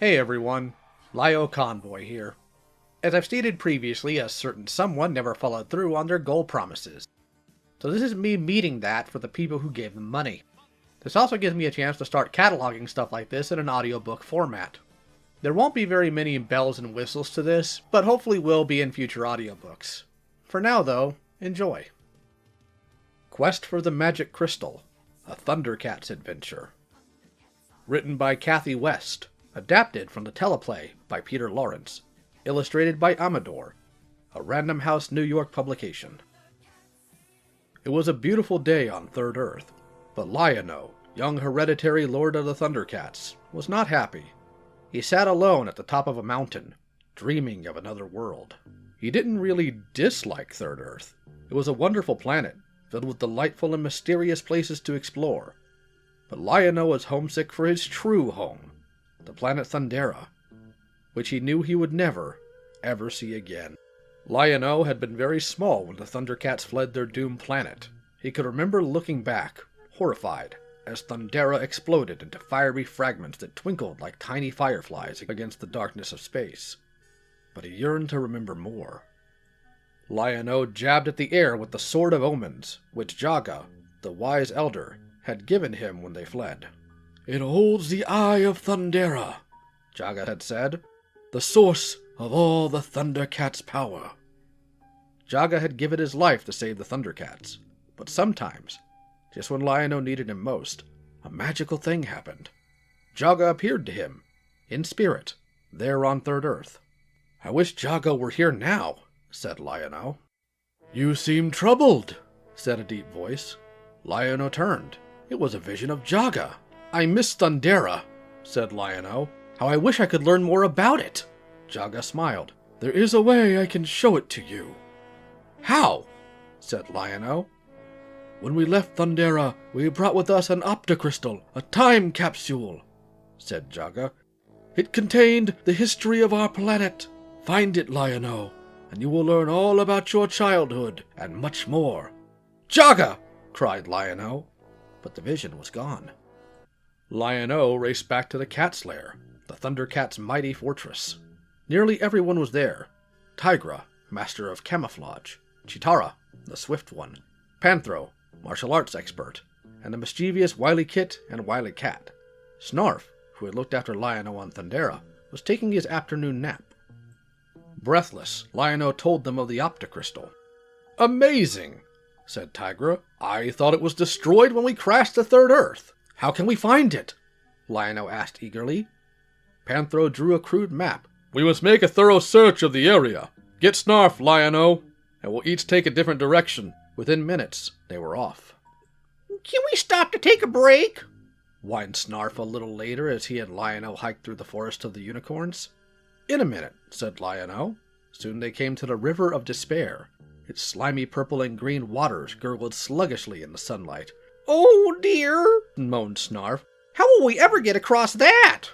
Hey everyone, Lio Convoy here. As I've stated previously, a certain someone never followed through on their goal promises. So this is me meeting that for the people who gave them money. This also gives me a chance to start cataloging stuff like this in an audiobook format. There won't be very many bells and whistles to this, but hopefully will be in future audiobooks. For now though, enjoy. Quest for the Magic Crystal, a ThunderCats adventure. Written by Kathy West. Adapted from the teleplay by Peter Lawrence. Illustrated by Amador. A Random House New York publication. It was a beautiful day on Third Earth, but Lion-O, young hereditary lord of the ThunderCats, was not happy. He sat alone at the top of a mountain, dreaming of another world. He didn't really dislike Third Earth. It was a wonderful planet, filled with delightful and mysterious places to explore. But Lion-O was homesick for his true home, the planet Thundera, which he knew he would never, ever see again. Lion-O had been very small when the ThunderCats fled their doomed planet. He could remember looking back, horrified, as Thundera exploded into fiery fragments that twinkled like tiny fireflies against the darkness of space. But he yearned to remember more. Lion-O jabbed at the air with the Sword of Omens, which Jaga, the wise elder, had given him when they fled. "It holds the eye of Thundera," Jaga had said, "the source of all the ThunderCats' power." Jaga had given his life to save the ThunderCats, but sometimes, just when Lion-O needed him most, a magical thing happened. Jaga appeared to him, in spirit, there on Third Earth. "I wish Jaga were here now," said Lion-O. "You seem troubled," said a deep voice. Lion-O turned. It was a vision of Jaga. "I miss Thundera," said Lion-O. "How I wish I could learn more about it." Jaga smiled. "There is a way I can show it to you." "How?" said Lion-O. "When we left Thundera, we brought with us an optocrystal, a time capsule," said Jaga. "It contained the history of our planet. Find it, Lion-O, and you will learn all about your childhood and much more." "Jaga!" cried Lion-O, but the vision was gone. Lion-O raced back to the Cat's Lair, the ThunderCats' mighty fortress. Nearly everyone was there. Tigra, master of camouflage, Cheetara, the swift one, Panthro, martial arts expert, and the mischievous Wily Kit and Wily Cat. Snarf, who had looked after Lion-O on Thundera, was taking his afternoon nap. Breathless, Lion-O told them of the optocrystal. "Amazing," said Tigra. "I thought it was destroyed when we crashed to Third Earth. How can we find it?" Lion-O asked eagerly. Panthro drew a crude map. "We must make a thorough search of the area. Get Snarf, Lion-O, and we'll each take a different direction." Within minutes, they were off. "Can we stop to take a break?" whined Snarf a little later as he and Lion-O hiked through the forest of the unicorns. "In a minute," said Lion-O. Soon they came to the River of Despair. Its slimy purple and green waters gurgled sluggishly in the sunlight. "Oh dear," moaned Snarf. "How will we ever get across that?"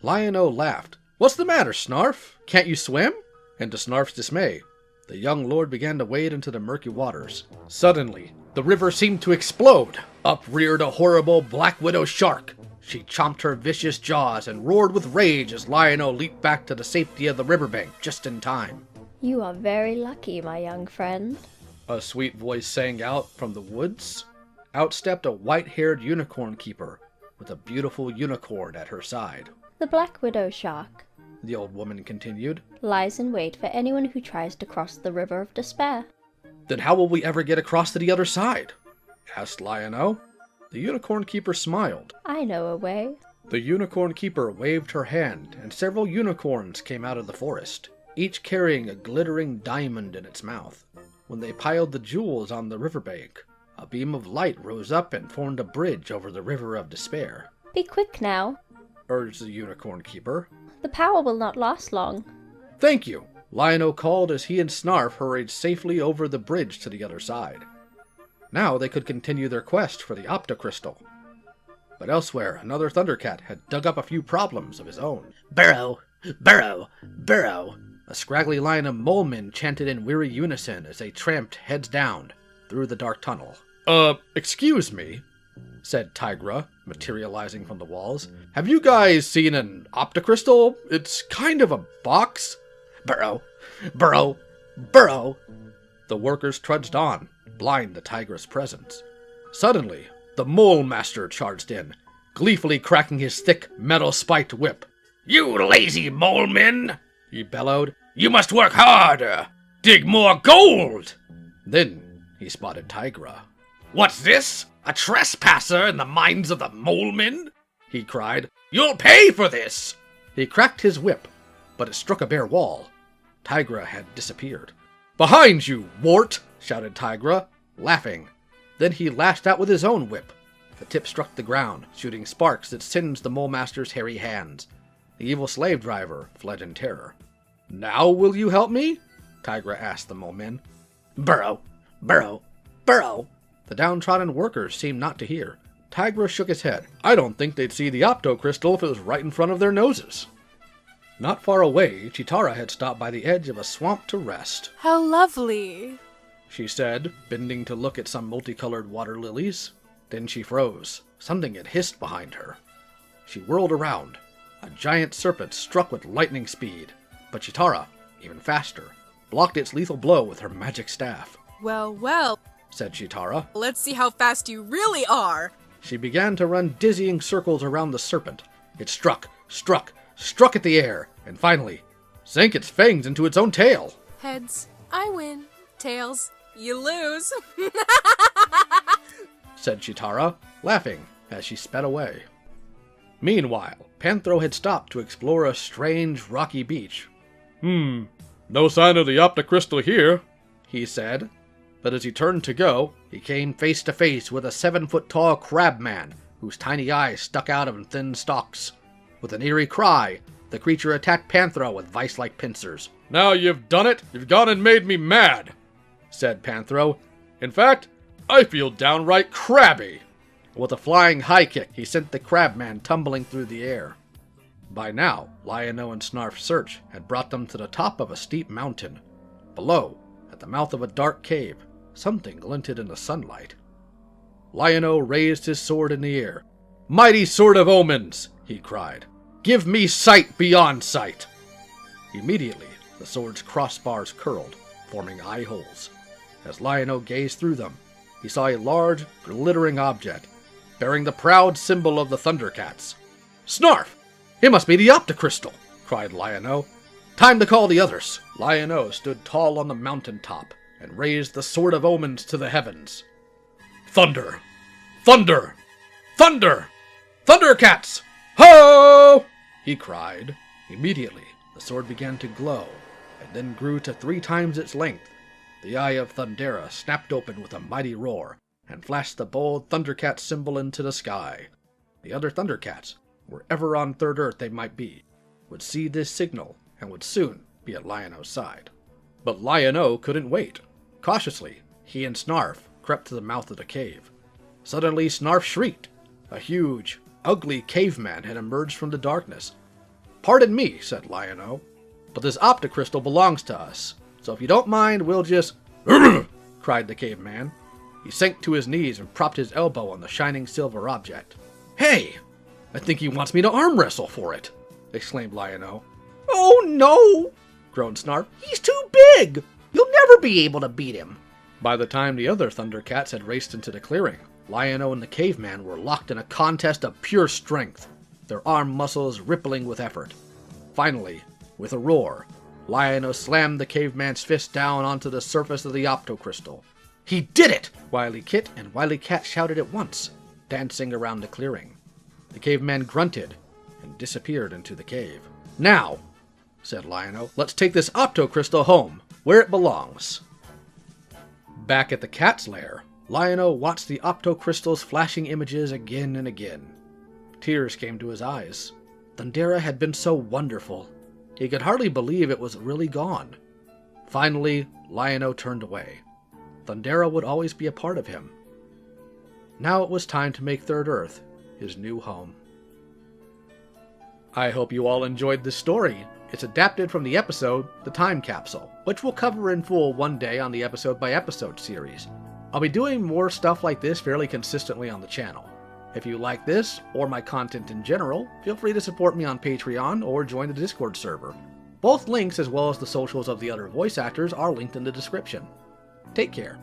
Lion-O laughed. "What's the matter, Snarf? Can't you swim?" And to Snarf's dismay, the young lord began to wade into the murky waters. Suddenly, the river seemed to explode. Up reared a horrible black widow shark. She chomped her vicious jaws and roared with rage as Lion-O leaped back to the safety of the riverbank just in time. "You are very lucky, my young friend," a sweet voice sang out from the woods. Out stepped a white-haired unicorn keeper with a beautiful unicorn at her side. "The Black Widow Shark," the old woman continued, "lies in wait for anyone who tries to cross the River of Despair." "Then how will we ever get across to the other side?" asked Lion-O. The unicorn keeper smiled. "I know a way." The unicorn keeper waved her hand, and several unicorns came out of the forest, each carrying a glittering diamond in its mouth. When they piled the jewels on the riverbank, a beam of light rose up and formed a bridge over the River of Despair. "Be quick now," urged the unicorn keeper. "the power will not last long." "Thank you," Lion-O called as he and Snarf hurried safely over the bridge to the other side. Now they could continue their quest for the optocrystal. But elsewhere, another ThunderCat had dug up a few problems of his own. "Burrow! Burrow! Burrow!" A scraggly line of molemen chanted in weary unison as they tramped heads down through the dark tunnel. Excuse me," said Tigra, materializing from the walls. "Have you guys seen an optocrystal? It's kind of a box." "Burrow, burrow, burrow." The workers trudged on, blind to Tigra's presence. Suddenly, the Mole Master charged in, gleefully cracking his thick, metal-spiked whip. "You lazy mole men," he bellowed. "You must work harder! Dig more gold!" Then he spotted Tigra. "What's this? A trespasser in the mines of the mole men?" he cried. "You'll pay for this!" He cracked his whip, but it struck a bare wall. Tigra had disappeared. "Behind you, wart!" shouted Tigra, laughing. Then he lashed out with his own whip. The tip struck the ground, shooting sparks that singed the Mole Master's hairy hands. The evil slave driver fled in terror. "Now will you help me?" Tigra asked the mole men. "Burrow, burrow, burrow." The downtrodden workers seemed not to hear. Tigra shook his head. "I don't think they'd see the optocrystal if it was right in front of their noses." Not far away, Cheetara had stopped by the edge of a swamp to rest. "How lovely," she said, bending to look at some multicolored water lilies. Then she froze. Something had hissed behind her. She whirled around. A giant serpent struck with lightning speed, but Cheetara, even faster, blocked its lethal blow with her magic staff. "Well, well," said Cheetara. "let's see how fast you really are." She began to run dizzying circles around the serpent. It struck at the air, and finally sank its fangs into its own tail. "Heads, I win. Tails, you lose," said Cheetara, laughing as she sped away. Meanwhile, Panthro had stopped to explore a strange, rocky beach. No sign of the optocrystal here," he said. But as he turned to go, he came face to face with a 7-foot-tall crabman, whose tiny eyes stuck out of thin stalks. With an eerie cry, the creature attacked Panthro with vice-like pincers. "Now you've done it! You've gone and made me mad!" said Panthro. "In fact, I feel downright crabby!" With a flying high kick, he sent the crabman tumbling through the air. By now, Lion-O and Snarf's search had brought them to the top of a steep mountain. Below, at the mouth of a dark cave, something glinted in the sunlight. Lion-O raised his sword in the air. "Mighty Sword of Omens!" he cried. "Give me sight beyond sight!" Immediately, the sword's crossbars curled, forming eye holes. As Lion-O gazed through them, he saw a large, glittering object, bearing the proud symbol of the ThunderCats. "Snarf! It must be the optocrystal!" cried Lion-O. "Time to call the others!" Lion-O stood tall on the mountain top and raised the Sword of Omens to the heavens. "Thunder! Thunder! Thunder! ThunderCats! Ho!" he cried. Immediately, the sword began to glow, and then grew to 3 times its length. The eye of Thundera snapped open with a mighty roar, and flashed the bold ThunderCat symbol into the sky. The other ThunderCats, wherever on Third Earth they might be, would see this signal and would soon be at Lion-O's side. But Lion-O couldn't wait. Cautiously, he and Snarf crept to the mouth of the cave. Suddenly, Snarf shrieked. A huge, ugly caveman had emerged from the darkness. "Pardon me," said Lion-O, "but this optocrystal belongs to us, so if you don't mind, we'll just—" cried the caveman. He sank to his knees and propped his elbow on the shining silver object. "Hey! I think he wants me to arm wrestle for it!" exclaimed Lion-O. "Oh no!" groaned Snarf. "He's too big! You'll never be able to beat him!" By the time the other ThunderCats had raced into the clearing, Lion-O and the caveman were locked in a contest of pure strength, their arm muscles rippling with effort. Finally, with a roar, Lion-O slammed the caveman's fist down onto the surface of the optocrystal. "He did it!" Wily Kit and Wily Cat shouted at once, dancing around the clearing. The caveman grunted and disappeared into the cave. "Now," said Lion-O, "let's take this optocrystal home, where it belongs." Back at the cat's lair, Lion-O watched the optocrystal's flashing images again and again. Tears came to his eyes. Thundera had been so wonderful. He could hardly believe it was really gone. Finally, Lion-O turned away. Thundera would always be a part of him. Now it was time to make Third Earth his new home. I hope you all enjoyed this story. It's adapted from the episode The Time Capsule, which we'll cover in full one day on the episode-by-episode series. I'll be doing more stuff like this fairly consistently on the channel. If you like this, or my content in general, feel free to support me on Patreon or join the Discord server. Both links, as well as the socials of the other voice actors, are linked in the description. Take care.